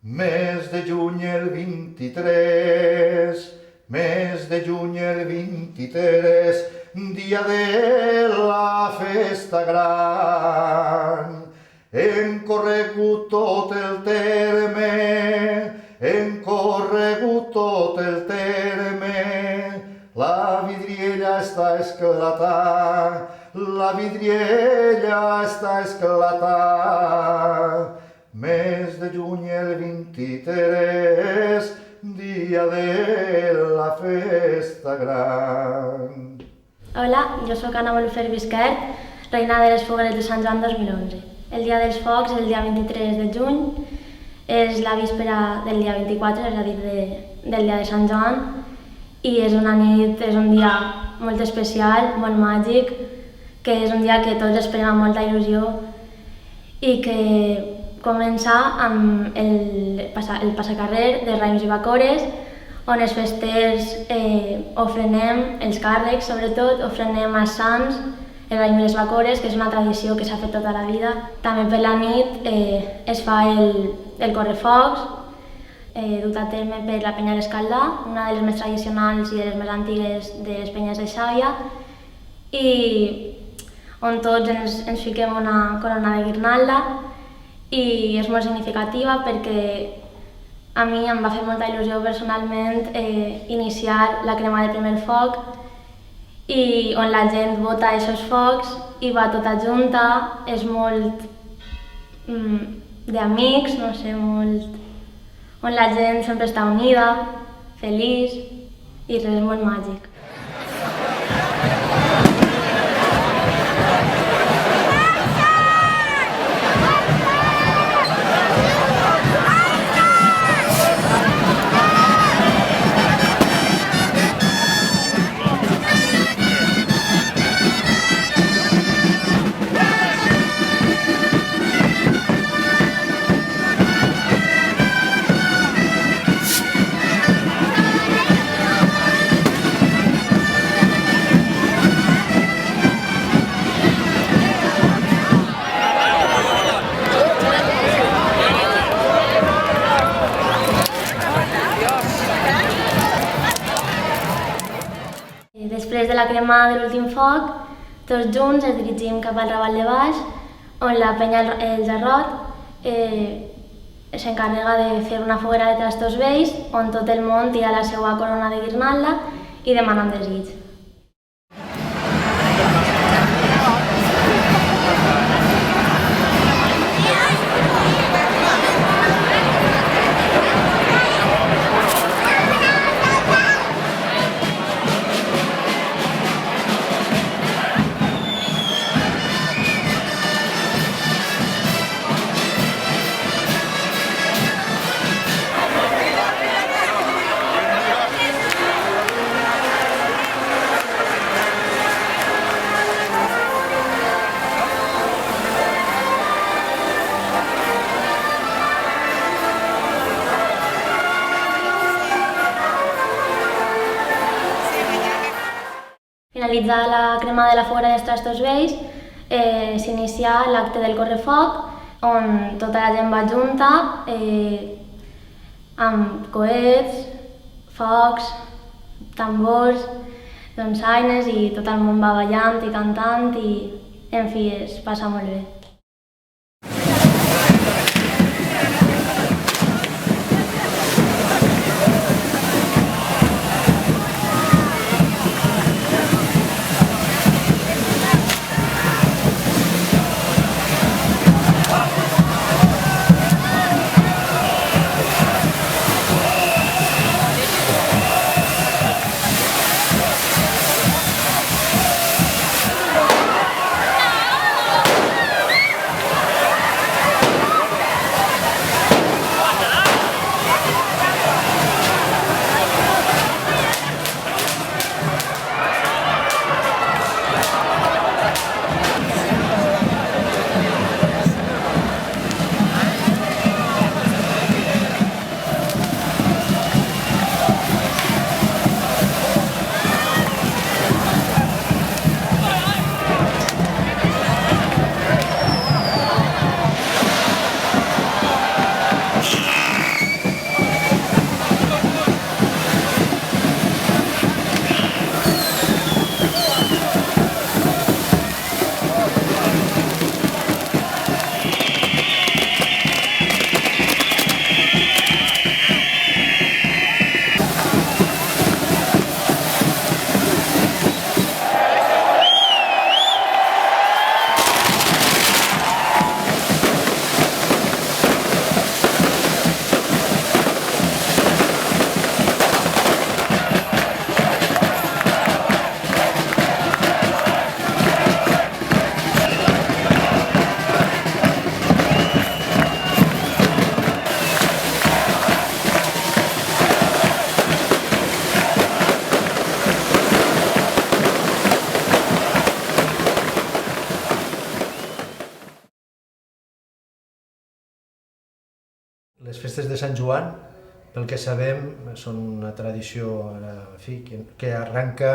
Mes de juny el 23, mes de juny el 23, dia de la festa gran. Hem corregut tot el terme, hem corregut tot el terme, la vidriella està esclatant, la vidriella està esclatant. Mes de juny el 23, dia de la festa gran. Hola, jo sóc Anna Bolufer Visquert, reina de les fogueres de Sant Joan 2011. El dia dels focs, el dia 23 de juny, és la víspera del dia 24, és a dir, del dia de Sant Joan, i és una nit, és un dia molt especial, molt màgic, que és un dia que tots esperem amb molta il·lusió i que comença amb el passacarrer de raïms i bacores, on els festers ofrenem els càrrecs, sobretot ofrenem als sants el raïm i les bacores, que és una tradició que s'ha fet tota la vida. També per la nit es fa el correfocs, dut a terme per la penya d'Escaldà, una de les més tradicionals i de les més antigues de les penyes de Xàbia, i on tots ens fiquem una corona de guirnalda, i és molt significativa perquè a mi em va fer molta il·lusió personalment iniciar la crema del primer foc, i on la gent bota aquests focs i va tota junta, és molt d'amics, no sé, molt... on la gent sempre està unida, feliç, i res, és molt màgic. Després de la crema de l'últim foc, tots junts ens dirigim cap al Raval de Baix, on la penya El Jarrot s'encarrega de fer una foguera de trastos vells, on tot el món tira la seva corona de guirnalda i demana un desig. Finalitzada la crema de la foguera dels trastos vells, s'inicia l'acte del correfoc, on tota la gent va junta, amb coets, focs, tambors, donsaines, i tot el món va ballant i cantant, i en fi, es passa molt bé. festes de Sant Joan, pel que sabem, són una tradició que arrenca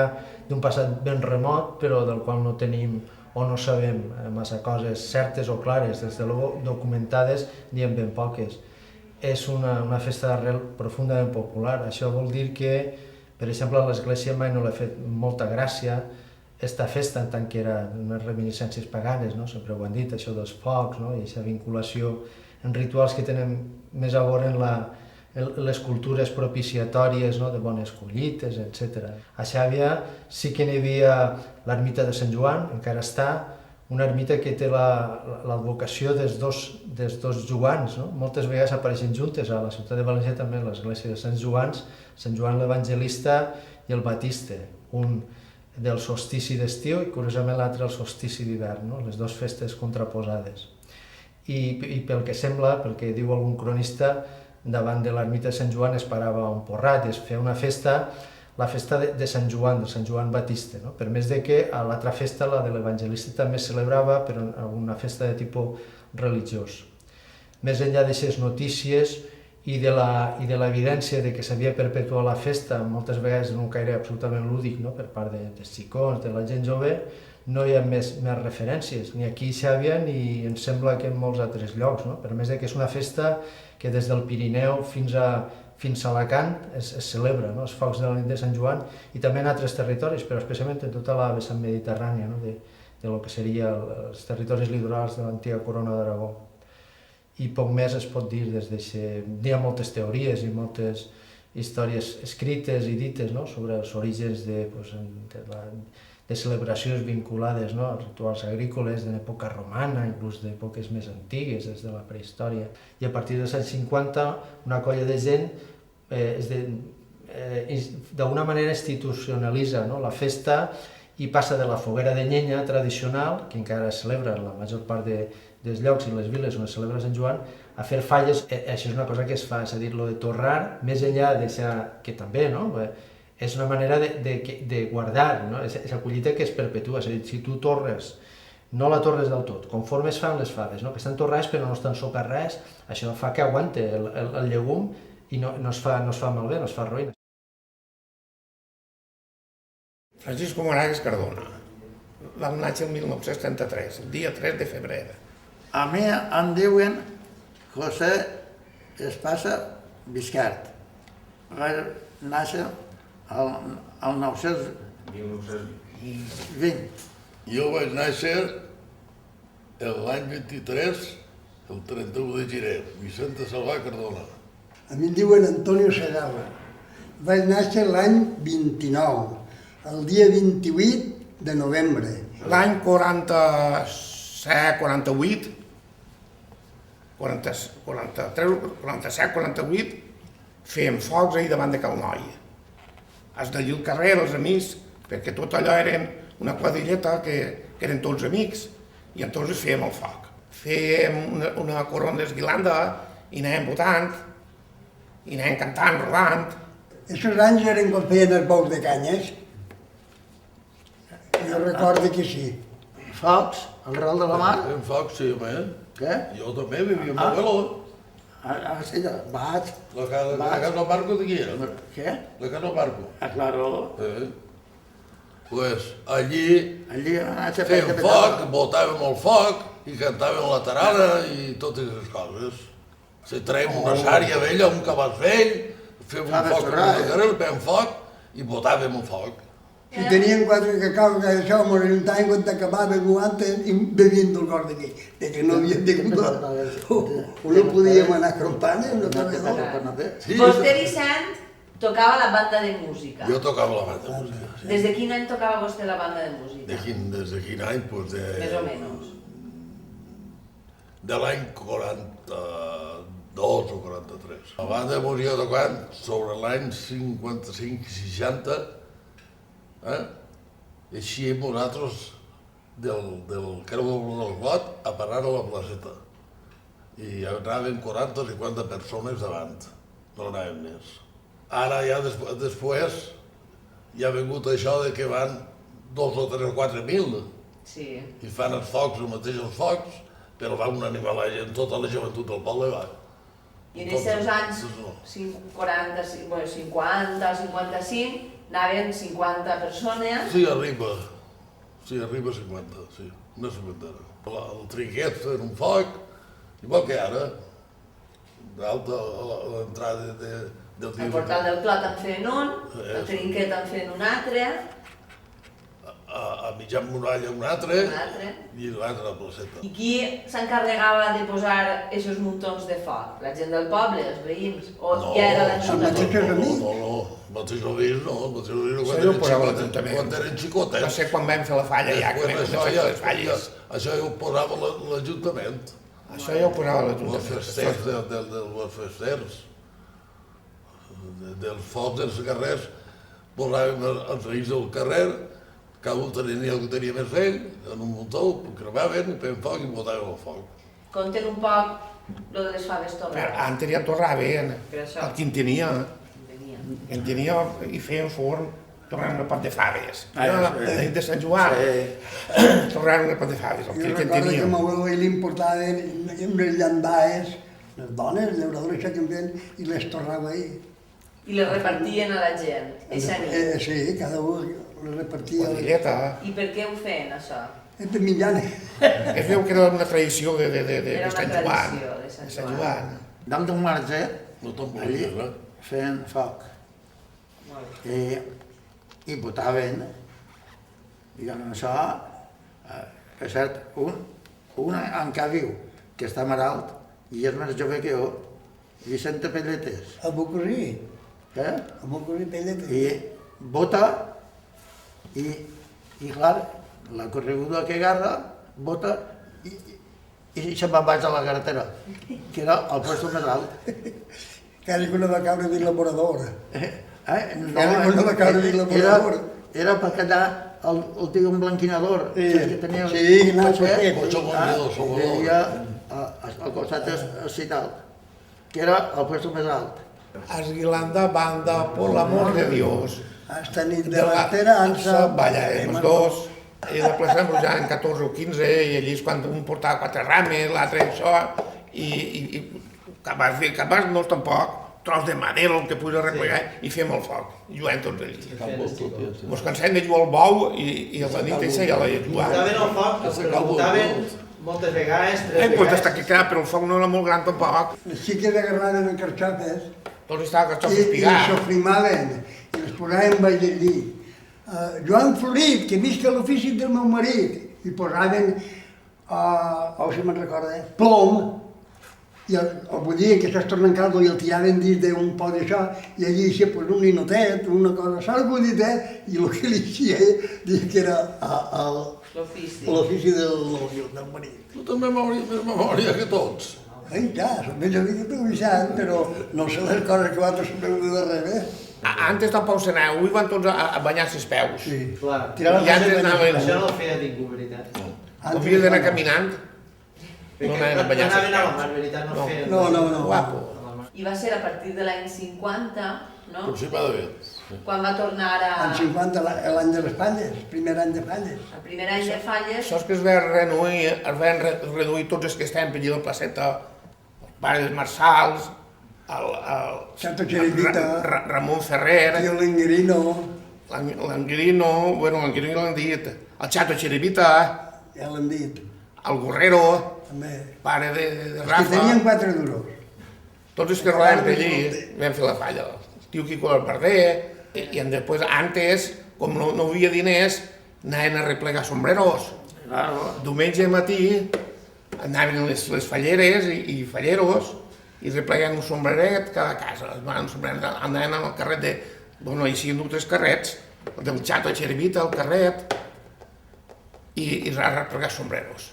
d'un passat ben remot, però del qual no tenim o no sabem massa coses certes o clares, des de luego documentades n'hi ha ben poques. És una festa d'arrel profundament popular. Això vol dir que, per exemple, a l'Església mai no l'ha fet molta gràcia esta festa, en tant que era unes reminiscències paganes, no? Sempre ho han dit, això dels focs, no? I aquesta vinculació en rituals que tenen més a veure en les cultures propiciatòries, no? De bones collites, etc. A Xàbia sí que n'hi havia l'ermita de Sant Joan, encara està, una ermita que té l'advocació dels dos Joans, no? Moltes vegades apareixen juntes, a la ciutat de València també l'església de Sant Joan l'Evangelista i el Batista, un del solstici d'estiu i curiosament l'altre el solstici d'hivern, no? Les dues festes contraposades. I pel que sembla, pel que diu algun cronista, davant de l'ermita de Sant Joan es parava un porrat i es feia una festa, la festa de Sant Joan, de Sant Joan Batista, no? Per més de que a l'altra festa, la de l'Evangelista, també es celebrava, però una festa de tipus religiós. Més enllà d'aquestes notícies i de l'evidència de que s'havia perpetuat la festa, moltes vegades en un caire absolutament lúdic, no? Per part dels xicons, de la gent jove, no hi ha més referències, ni aquí a Xàbia ni em sembla que en molts altres llocs, no? Per més que és una festa que des del Pirineu fins a Alacant es celebra, no? Els focs de la nit de Sant Joan, i també en altres territoris, però especialment en tota la vessant mediterrània, no? De lo que serien els territoris litorals de l'antiga Corona d'Aragó. I poc més es pot dir des d'això. Hi ha moltes teories i moltes històries escrites i dites, no? Sobre els orígens de celebracions vinculades, no? Als rituals agrícoles de l'època romana, inclús d'èpoques més antigues, des de la prehistòria. I a partir dels anys 50, una colla de gent d'alguna manera institucionalitza, no? La festa i passa de la foguera de llenya tradicional, que encara es celebra en la major part dels llocs i les viles on es celebra Sant Joan, a fer falles. Això és una cosa que es fa, és a dir, lo de torrar, més enllà d'això que també, no? És una manera de guardar, no? És la collita que es perpetua, és a dir, si tu torres, no la torres del tot, conforme es fan les faves, no? Que estan torrades però no estan socarrades, això fa que aguante el llegum i no es fa malbé, no es fa ruïna. Francisco Moragues Cardona, vam néixer el 1933, el dia 3 de febrer. A mi em diuen José Espasa Biscart. Vaig néixer al 1920. Jo vaig néixer l'any 23, el 31 de gener, Vicente Salvà Cardona. A mi em diuen Antonio Segarra. Vaig néixer l'any 29, el dia 28 de novembre. L'any 47, 48, fèiem focs ahir davant de Cal Noi. Has de lluir al carrer, els amics, perquè tot allò eren una quadrilleta que eren tots amics, i entonces fèiem el foc. Fèiem una corona d'esguilanda i anàvem votant, i anàvem cantant, rodant. Aquests anys eren quan feien els bous de canyes. Jo recordo que sí. Focs, al Real de la Mar. Fem focs, sí, home. Què? Jo també vivia amb l'abuelo. Sí, vaig. La casa Marco de qui era? Què? La casa Marco. Claro. Pues allí van anar fèiem foc, botàvem el foc i cantàvem la tarana i totes aquestes coses. Si traiem una sària vella, un cabàs vell, fèiem un foc al carrer, fèiem foc i botàvem el foc. Si tenien quatre cacau, que això m'ho ajuntàvem quan acabàvem antes i bevien del cor de que no havíem de comptar. O no podíem anar crompant, no també. Vostè, Vicent, tocava la banda de música. Jo tocava la banda de música. Des de quin any tocava vostè la banda de música? Des de quin any? Pues Més o menys. De l'any 42 o 43. La banda de música tocant sobre l'any 55-60, i així nosaltres del Creu del Got a parar a la placeta. I anàvem 40 o 50 persones davant, no anàvem més. Ara ja després ja ha vingut això de que van 2 o 3 o 4 mil i fan els focs, els mateixos focs, però va un animal a gent, tota la joventut del poble va. I en aquests anys 40, 50, 55, anaven 50 persones. Sí, arriba a 50, sí, una cinquantena. El trinquet fent un foc, igual que ara, d'alta a l'entrada del dia. El portal del Clot en feien un, el trinquet en feien un altre. A mitjan muralla un altre i l'altre a la placeta. I qui s'encarregava de posar aquests muntons de foc? La gent del poble, els veïns? O ja era l'Ajuntament? No, mateix veïns no, mateix veïns Això ja ho posava l'Ajuntament. Quan eren xicotets. Va ser quan vam fer la falla ja, que vam fer les falles. Això ja ho posava l'Ajuntament. Això ja ho posava Els l'Ajuntament. festers dels festers, dels focs dels carrers, posàvem els veïns del carrer, cada un tenia el que tenia més vell, en un muntó, cremaven, feien foc i botaven el foc. Conten un poc lo de les faves Però torrades. antes ja torraven, Per això. el qui en tenia i feien forn, torraven una pot de faves. La nit de Sant Joan, torraven una pot de faves, el Jo que en recordo que tenia. a m'abuelo li importaven unes llandaes, les dones, llauradores que feien, i les torrava ahí. I les repartien a la gent, eixa nit. Sí, cada un les repartia. Quadrilleta. I per què ho feien, això? És de mitjana. Es veu que era una tradició de Era una Sant Joan. tradició de De Sant Sant Joan. Joan. Dalt d'un marge, No te'n allí volies, feien foc. I votaven, i amb això, per cert, un encara viu, que està més alt, i és més jove que jo, Vicente Pelletes, A Bucosí, eh? a Bucosí Pelletes. I vota, i clar, la correguda que agarra, vota, i se'n va baix a la carretera, que era el puesto més alt. Quasi que una va caure dins la moradora. No, Quasi que una va caure dins la moradora. era perquè allà el tio un blanquinador, que tenia Sí, un no, cotxet, Cotxe volador, i volador. hi havia al costat Cital, que era el puesto més alt. Esguilanda banda, por l'amor de Dios. Hasta nit de l'esperança ballarem els dos. I la plaça en 14 o 15, i allí és quan un portava 4 rames, l'altre això, i capaz no és tampoc, tros de madera, el que puja a replegar, i fem el foc, juguem tots allí. Mos cansem de jugar al bou i a la nit això ja la jugàvem. Muntaven el foc, però muntaven moltes vegades, 3 Pues vegades. hasta que queda, però el foc no era molt gran tampoc. Les xiques agarraven en carxofes Tots estaven i carxofes les pigats. sofrimaven i les posaven baix del llit. Joan Florit, que visca l'ofici del meu marit, i posaven, si me'n recorda, plom, i el bullien que estàs tornant caldo i el tiraven dins d'un pot d'això, i allí hi pues, un ninotet, una cosa, saps bullitet, i el que li eixia deia que era L'ofici. del marit. Tu també m'hauries més memòria que tots. Ai, ja, som més amics que tu, Vicent, però no sé les coses que vosaltres sabeu de darrere. Antes tampoc se n'anava, avui van tots a banyar-se els peus. Sí. Clar. Tiraven I antes anaven, Això no ho feia ningú, veritat. havies d'anar caminant, no anaven a No banyar-se els anaven a la peus. mar, veritat, no feien. No. Guapo. I va ser a partir de l'any 50, no? Aproximadament. Quan va tornar a... En 50, l'any de les falles, el primer any de falles. El primer any de falles. Això és que es van reduir tots els que estaven per allí a la placeta, els pares Marçals, Santo Cherevita, Ramon Ferrer, Tio Lenguerino, l'Anguirino, bueno, l'Anguirino l'han dit, el Chato Cherevita, ja l'hem dit, el Gorrero, també. pare de Que Rafa, tenien 4 duros. tots els que rodaven per allí vam fer la falla. El tio Quico del Verder, i després, antes, com no hi havia diners, anaven a replegar sombreros. Diumenge matí anaven a les falleres i falleros i replegaven un sombreret cada casa. Anaven al carret de... Bueno, hi siguin 2 carrets, el del Chato Cherevita, el carret, i a replegar sombreros.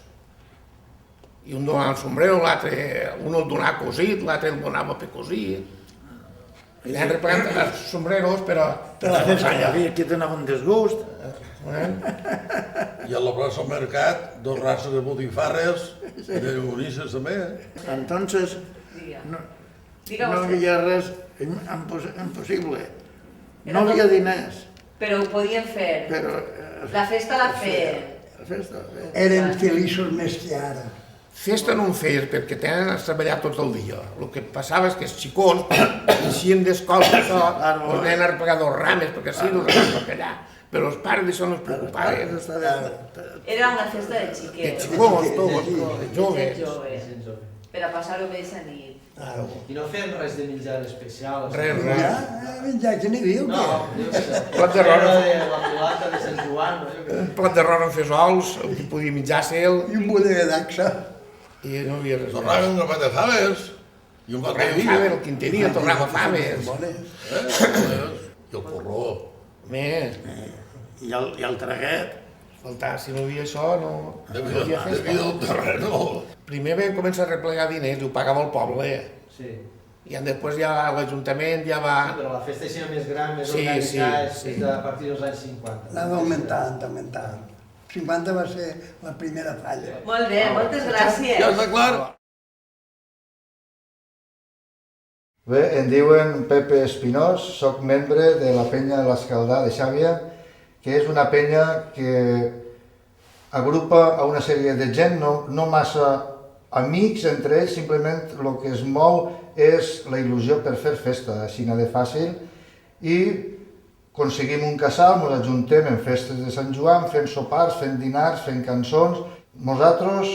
I un donava el sombrero, l'altre, un el donava cosit, l'altre el donava per cosir. I anaven replegant els sombreros per a La festa hi havia qui donava un desgust. I a la plaça del Mercat, 2 races de botifarres, i de llogonisses també. Entonces, Diga. no Diga hi vostè. havia res impossible. No hi havia diners, Però ho podien fer. però La festa la feien. la festa... Eren feliços més que ara. festa no en fes, perquè tenen a treballar tot el dia. El que passava és que els xicons, eixien d'escola, això, els anaven a arreplegar dos rames, perquè sí, dos rames per allà. Però els pares d'això no es preocupaven. Era una festa de De xiquets. xicons, tots, de De joves. gent jove. Per a passar-ho bé esa nit. I no feien res de menjar especial? Res, Ja, res. menjar, que n'hi havia, o No, què? Plat d'arròs. La pilota de Sant Joan, no? Un plat d'arròs amb fesols, el que podia menjar-se ell, I un bodega d'axa. i no havia res. Tornaven un grapat de faves i un Torrava cafè. faves, el Quinteria torrava faves. I el porró. Més, I el traguet. faltar, si no hi havia això, no hi havia De festa. vida del terreno. Primer vam començar a replegar diners i ho pagava el poble. Sí. I després ja l'Ajuntament ja va... Però la festa així més gran, més Sí, organitzada, sí, és sí. a partir dels anys 50. Anava augmentant, augmentant. 50 va ser la primera falla. Molt bé, moltes gràcies. Ja està clar. Bé, em diuen Pepe Espinós, sóc membre de la penya de l'Escaldà de Xàbia, que és una penya que agrupa a una sèrie de gent, no massa amics entre ells, simplement el que es mou és la il·lusió per fer festa, així de fàcil, i aconseguim un casal, ens ajuntem en festes de Sant Joan, fent sopars, fent dinars, fent cançons. Nosaltres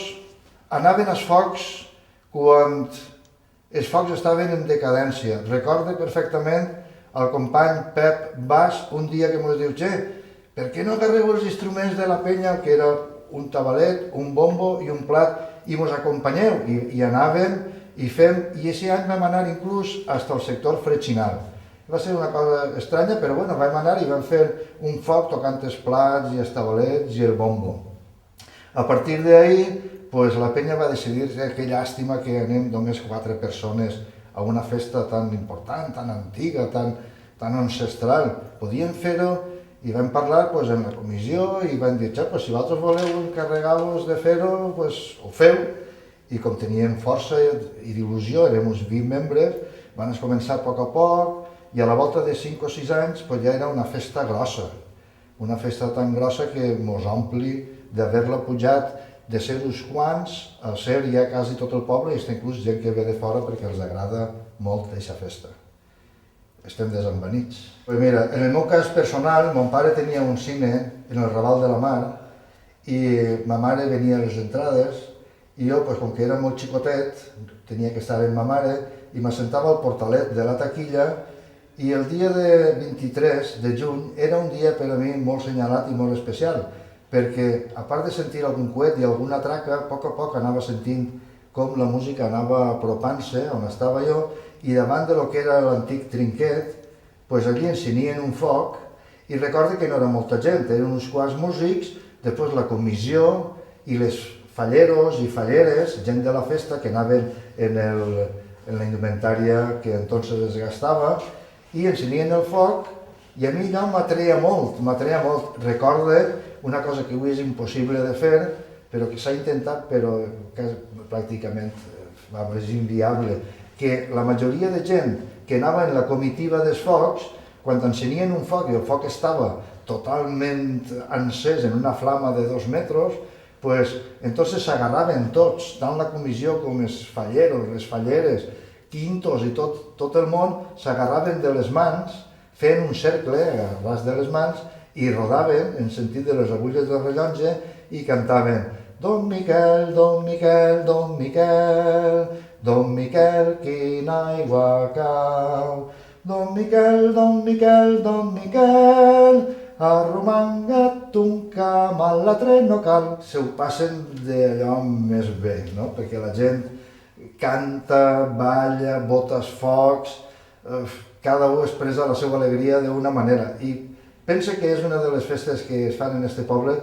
anaven als focs quan els focs estaven en decadència. Recorde perfectament el company Pep Bas un dia que ens diu: «Che, per què no agarreu els instruments de la penya, que era un tabalet, un bombo i un plat, i mos acompanyeu?» I anàvem i fem, i aquest any vam anar inclús fins al sector fretxinal. Va ser una cosa estranya, però bueno, vam anar i vam fer un foc tocant els plats i els tabalets i el bombo. A partir d'ahir, pues, la penya va decidir que llàstima que anem només 4 persones a una festa tan important, tan antiga, tan ancestral. Podíem fer-ho i vam parlar pues, en la comissió i vam dir: pues, si vosaltres voleu encarregar-vos de fer-ho, pues, ho feu. I com teníem força i il·lusió, érem uns 20 membres, van començar a poc, i a la volta de 5 o 6 anys pues, ja era una festa grossa. Una festa tan grossa que mos ompli d'haver-la pujat de ser uns quants a ser ja quasi tot el poble, i inclús gent que ve de fora perquè els agrada molt aquesta festa. Estem desembenits. Pues mira, en el meu cas personal, mon pare tenia un cine en el Raval de la Mar i ma mare venia a les entrades i jo, pues, com que era molt xicotet, tenia que estar amb ma mare i m'assentava al portalet de la taquilla. I el dia de 23 de juny era un dia per a mi molt senyalat i molt especial, perquè a part de sentir algun coet i alguna traca, a poc anava sentint com la música anava apropant-se on estava jo, i davant de lo que era l'antic trinquet, pues allí encenien un foc, i recordo que no era molta gent, eren uns quants músics, després la comissió i les falleros i falleres, gent de la festa que anaven en la indumentària que entonces es gastava, i encenien el foc, i a mi allò m'atreia molt. Recorde una cosa que avui és impossible de fer, però que s'ha intentat, però que pràcticament és inviable, que la majoria de gent que anava en la comitiva dels focs, quan encenien un foc i el foc estava totalment encès en una flama de 2 metres, pues, entonces s'agarraven tots, tant la comissió com els falleros, les falleres, quintos i tot el món, s'agarraven de les mans, fent un cercle a ras de les mans, i rodaven en sentit de les agulles del rellotge i cantaven: «Don Miquel, Don Miquel, Don Miquel, Don Miquel, quina aigua cau. Don Miquel, Don Miquel, Don Miquel, arromanga't un camp, a l'altre no cal». Se ho passen d'allò més bé, no? Perquè la gent canta, balla, bota els focs, cada un expressa la seva alegria d'una manera. I penso que és una de les festes que es fan en este poble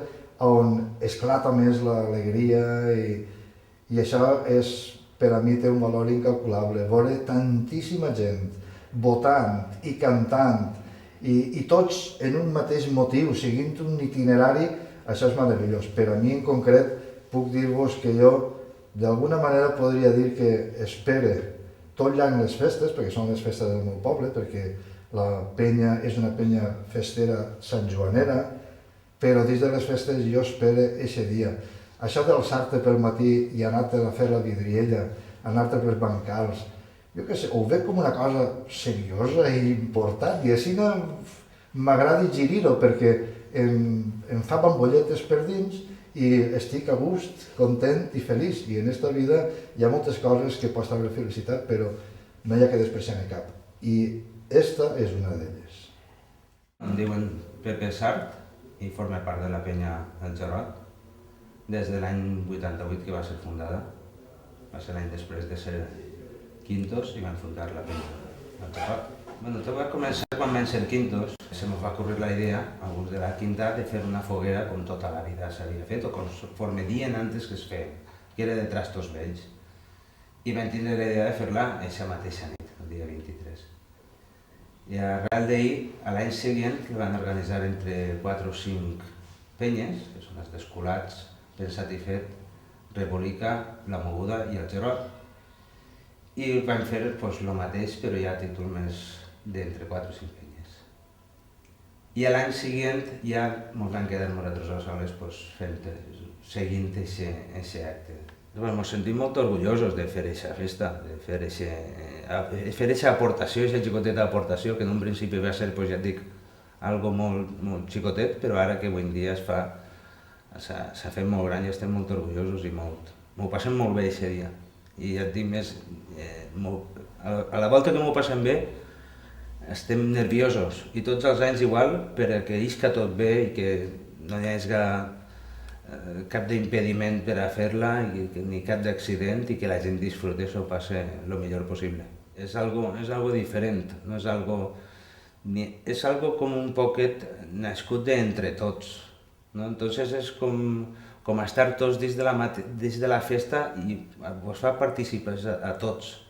on esclata més l'alegria i això per a mi té un valor incalculable. Veure tantíssima gent votant i cantant i tots en un mateix motiu, seguint un itinerari, això és meravellós. Per a mi en concret puc dir-vos que jo d'alguna manera podria dir que espere tot l'any les festes, perquè són les festes del meu poble, perquè la penya és una penya festera santjoanera, però dins de les festes jo espero eixe dia. Això d'alçar-te pel matí i anar-te a fer la vidriella, anar-te pels bancals, jo què sé, ho veig com una cosa seriosa i important, i així m'agrada girir-ho perquè em fa bambolletes per dins i estic a gust, content i feliç. I en esta vida hi ha moltes coses que pots haver felicitat, però no hi ha que despreciar-ne cap. I esta és una d'elles. Em diuen Pepe Sart i forma part de la penya del Gerot des de l'any 88 que va ser fundada. Va ser l'any després de ser quintos i van fundar la penya del Gerot. Bueno, tot va començar quan vam ser quintos. Se m'ho va ocurrir la idea, alguns de la quinta, de fer una foguera com tota la vida s'havia fet, o conforme dient antes que es feia, que era de trastos vells. I vam tindre la idea de fer-la aquesta mateixa nit, el dia 23. I arrel d'ahir, a l'any següent, que van organitzar entre 4 o 5 penyes, que són les d'Escolats, Pensat i Fet, Rebolica, La Moguda i el Gerot. I vam fer el mateix, però ja a títol més d'entre 4 o 5 penyes. I l'any següent ja ens vam quedar nosaltres a soles seguint aquest acte. Ens sentim molt orgullosos de fer aquesta festa, de fer aquesta aportació, aquesta xicoteta aportació, que en un principi va ser, ja et dic, algo molt xicotet, però ara que avui en dia s'ha fet molt gran i estem molt orgullosos i m'ho passem molt bé aquest dia. I ja et dic més, a la volta que m'ho passem bé, estem nerviosos, i tots els anys igual, perquè isca tot bé i que no hi hagi cap d'impediment per a fer-la, ni cap d'accident, i que la gent disfruti i s'ho passi el millor possible. És algo diferent, no és algo... És algo com un poquet nascut d'entre tots, no? Entonces és com estar tots dins de la festa i us fa participar a tots.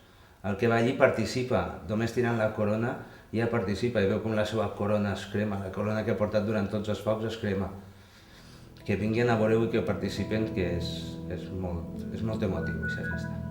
El que va allí participa, només tirant la corona ja participa i veu com la seva corona es crema, la corona que ha portat durant tots els focs es crema. Que vinguin a veure-ho i que participen, que és molt emotiu aquesta festa.